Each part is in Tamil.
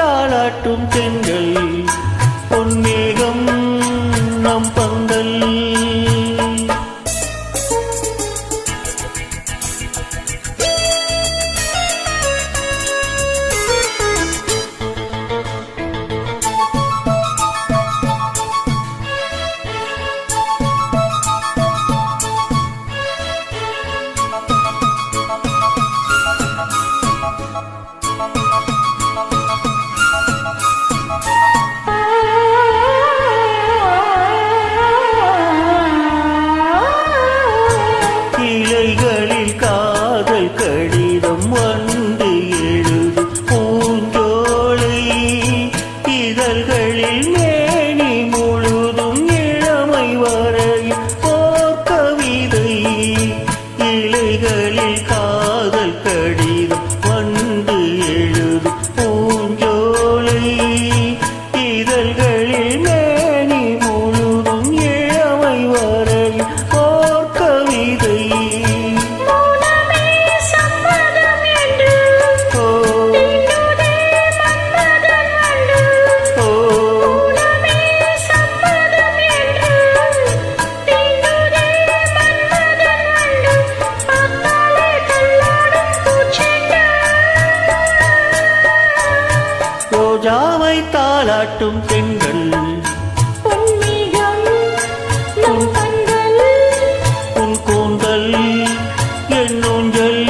தாளாட்டும் தென்றல் பொன்மேகம் நம் பந்தல் இலைகளில் காதல் கடிதம் வந்து எழுது பூஞ்சோலை இதழ்களில் மேனி முழுதும் இளமை வரையில் ஓர் கவிதை இலைகளில் காதல் கடிதம் வந்து எழுது பூஞ்சோலை இதழ்களில் மேனி முழுதும் இளமை வரையில் ஓர் கவிதை ரோஜாவை தாளாட்டும் தென்றல் பொன்மேகம் நம் பந்தல் உன் கூந்தல் என் ஊஞ்சல்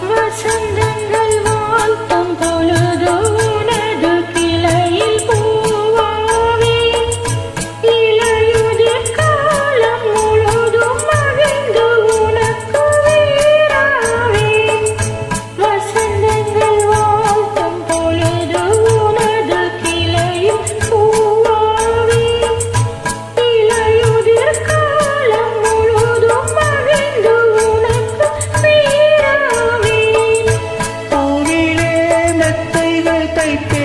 வசந்தங்கள் வாழ்த்தும் பொழுது உனது கிளையில் பூவாவே இலையுதிர் காலம் முழுதும் மகிழ்ந்து உனக்கு வீராவே வசந்தங்கள் வாழ்த்தும் பொழுது உனது கிளையில் பூவாவே இலையுதிர் காலம் முழுதும் மகிழ்ந்து உனக்கு வீராவே பூவிலே மெத்தைகள் தைத்து